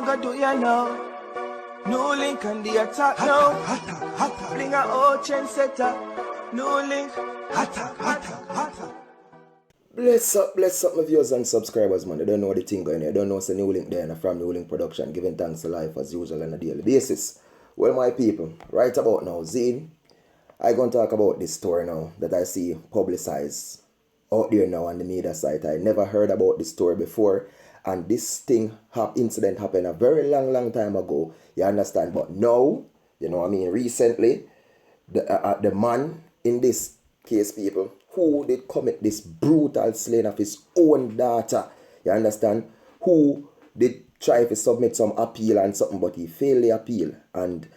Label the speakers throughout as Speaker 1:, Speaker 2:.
Speaker 1: want to do you know? NEWLINK and the attack now. Bring a old trend setter. NEWLINK. Attack.
Speaker 2: Bless up my viewers and subscribers, man. They don't know the thing going here. They don't know it's a NEWLINK there and from NEWLINK production, giving thanks to life as usual on a daily basis. Well, my people, right about now, Zine, I'm going to talk about this story now that I see publicized out there now on the media site. I never heard about this story before, and this incident happened a very long time ago. You understand? But now, you know what I mean, recently, the man in this case, people, who did commit this brutal slaying of his own daughter, you understand, who did try to submit some appeal and something, but he failed the appeal. And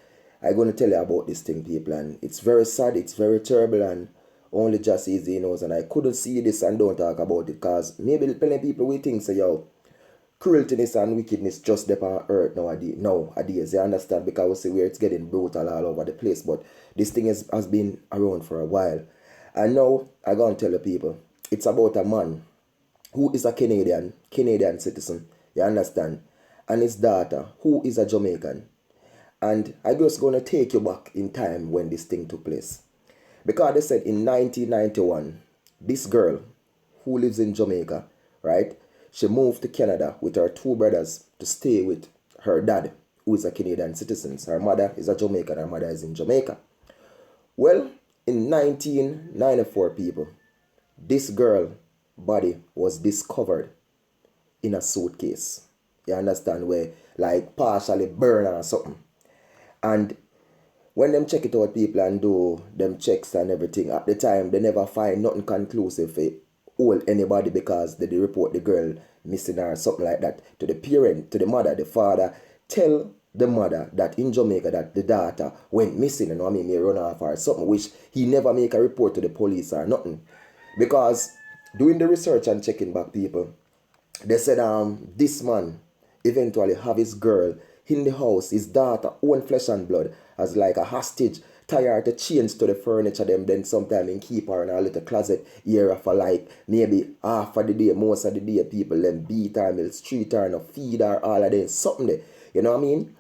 Speaker 2: I'm going to tell you about this thing, people, and it's very sad, it's very terrible, and only just easy knows. And I couldn't see this and don't talk about it because maybe plenty of people will think, say, yo, crueltiness and wickedness just dep on earth nowadays, you understand, because we see where it's getting brutal all over the place. But this thing has been around for a while. And now I'm going to tell you people, it's about a man who is a Canadian citizen, you understand, and his daughter who is a Jamaican. And I'm just going to take you back in time when this thing took place. Because they said in 1991, this girl who lives in Jamaica, right, she moved to Canada with her two brothers to stay with her dad, who is a Canadian citizen. Her mother is a Jamaican, her mother is in Jamaica. Well, in 1994, people, this girl body was discovered in a suitcase. You understand, where like partially burned or something. And when them check it out, people, and do them checks and everything, at the time they never find nothing conclusive for hold anybody because they report the girl missing or something like that to the parent, to the mother, the father. Tell the mother that in Jamaica that the daughter went missing, you know what I mean, may run off or something, which he never make a report to the police or nothing. Because doing the research and checking back, people, they said this man eventually have his girl in the house, his daughter, own flesh and blood, as like a hostage, tie her to chains to the furniture, then sometime in keep her in a little closet area for like maybe half of the day, most of the day, people then beat her, mistreat her, and feed her, all of them, something there, you know what I mean?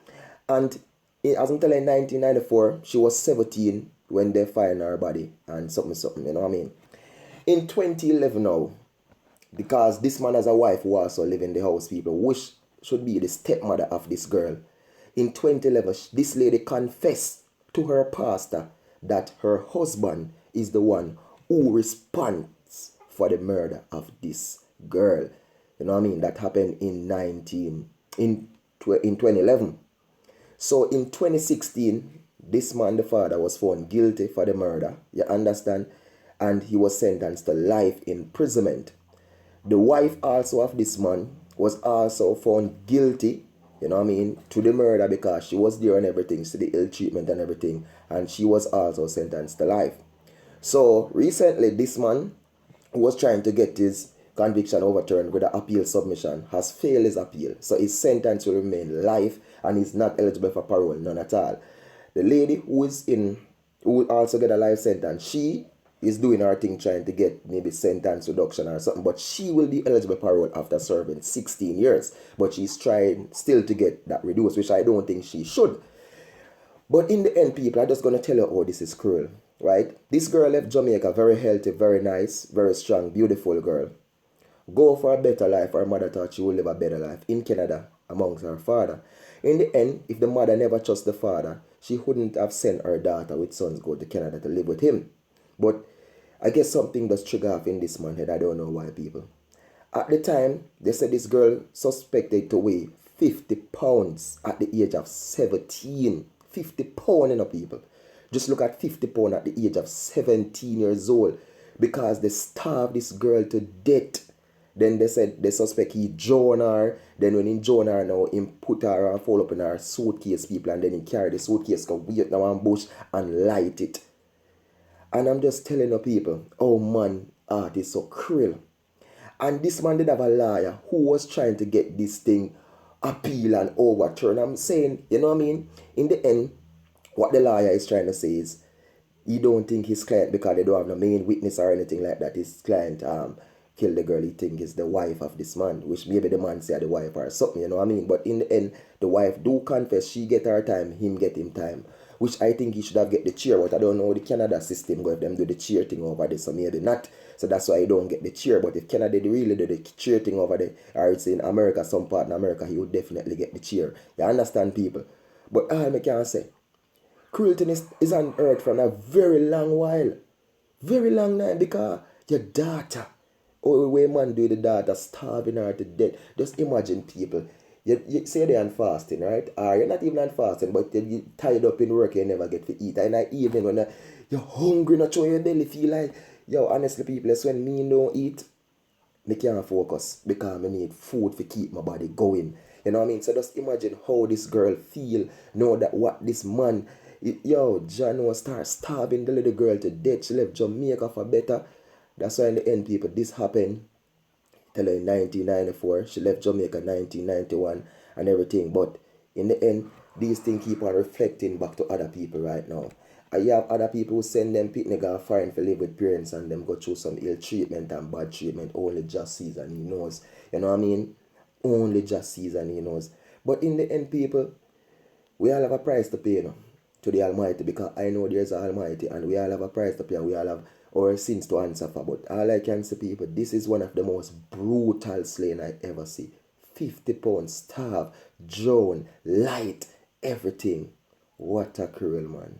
Speaker 2: And as I'm telling you, in 1994, she was 17 when they find her body and something, you know what I mean? In 2011 now, because this man has a wife who also live in the house, people, which should be the stepmother of this girl. In 2011, this lady confessed to her pastor that her husband is the one who responds for the murder of this girl. You know what I mean? That happened in 2011. So in 2016, this man, the father, was found guilty for the murder. You understand? And he was sentenced to life imprisonment. The wife also of this man was also found guilty, you know what I mean, to the murder because she was there and everything, to the ill treatment and everything, and she was also sentenced to life. So recently, this man who was trying to get his conviction overturned with an appeal submission has failed his appeal. So his sentence will remain life and he's not eligible for parole, none at all. The lady who also get a life sentence, she is doing her thing trying to get maybe sentence reduction or something, but she will be eligible for parole after serving 16 years. But she's trying still to get that reduced, which I don't think she should. But in the end, people, I'm just going to tell you how this is cruel, right? This girl left Jamaica, very healthy, very nice, very strong, beautiful girl. Go for a better life. Her mother thought she would live a better life in Canada amongst her father. In the end, if the mother never trusts the father, she wouldn't have sent her daughter with sons go to Canada to live with him. But I guess something does trigger off in this man's head. I don't know why, people. At the time, they said this girl suspected to weigh 50 pounds at the age of 17. 50 pounds, you know, people. Just look at 50 pounds at the age of 17 years old. Because they starved this girl to death. Then they said the suspect, he drowned her. Then when he drowned her now, he put her and fall up in her suitcase, people. And then he carried the suitcase, go wait now one bush and light it. And I'm just telling you people, oh man, art is so cruel. And this man did have a lawyer who was trying to get this thing appeal and overturn. I'm saying, you know what I mean? In the end, what the lawyer is trying to say is, he don't think his client, because they don't have no main witness or anything like that, his client kill the girl he think is the wife of this man, which maybe the man say the wife or something, you know what I mean? But in the end, the wife do confess, she get her time, him get him time. Which I think he should have get the cheer, but I don't know the Canada system go if them do the cheer thing over there, so maybe not. So that's why I don't get the cheer. But if Canada did really do the cheer thing over there, or it's in America, some part in America, he would definitely get the cheer. You understand, people? But all I can say, cruelty is on earth from a very long while. Very long time, because your daughter, or way man do the daughter starving her to death. Just imagine, people. You say they're on fasting, right? Or you're not even on fasting, but you're tied up in work, you never get to eat. And even when you're hungry, not sure your belly feel like, yo, honestly, people, that's when me don't eat, me can't focus because I need food to keep my body going. You know what I mean? So just imagine how this girl feel, know that what this man, yo, John was start starving the little girl to death. She left Jamaica for better. That's why in the end, people, this happened. Tell her in 1994, she left Jamaica 1991 and everything. But in the end, these things keep on reflecting back to other people right now. And you have other people who send them picnic and foreign to live with parents and them go through some ill treatment and bad treatment. Only just sees and he knows. You know what I mean? Only just sees and he knows. But in the end, people, we all have a price to pay, you know, to the Almighty, because I know there's an Almighty and we all have a price to pay and we all have our sins to answer for. But all I can say, people, this is one of the most brutal slaying I ever see. 50 pounds, starve, drown, light, everything. What a cruel man.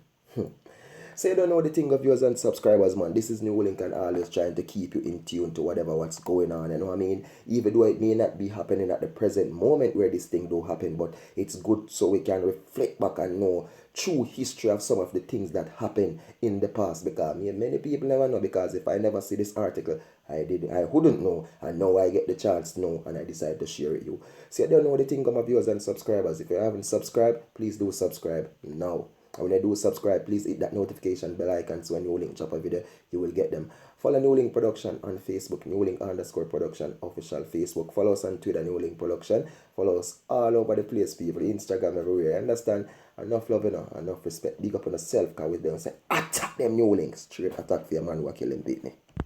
Speaker 2: So you don't know the thing of viewers and subscribers, man. This is NEWLINK and always trying to keep you in tune to what's going on. You know what I mean? Even though it may not be happening at the present moment where this thing do happen, but it's good so we can reflect back and know true history of some of the things that happened in the past. Because many people never know, because if I never see this article, I wouldn't know, and now I get the chance to know and I decide to share it with you. So you don't know the thing of my viewers and subscribers. If you haven't subscribed, please do subscribe now. And when you do subscribe, please hit that notification bell icon so when NEWLINK drop a video, you will get them. Follow NEWLINK Production on Facebook, NEWLINK_production official Facebook. Follow us on Twitter, NEWLINK Production. Follow us all over the place, people. Instagram, everywhere. Understand? Enough love, you know, enough respect. Big up on yourself, because with them say, attack them NEWLINK. Straight attack for your man who are killing beat me.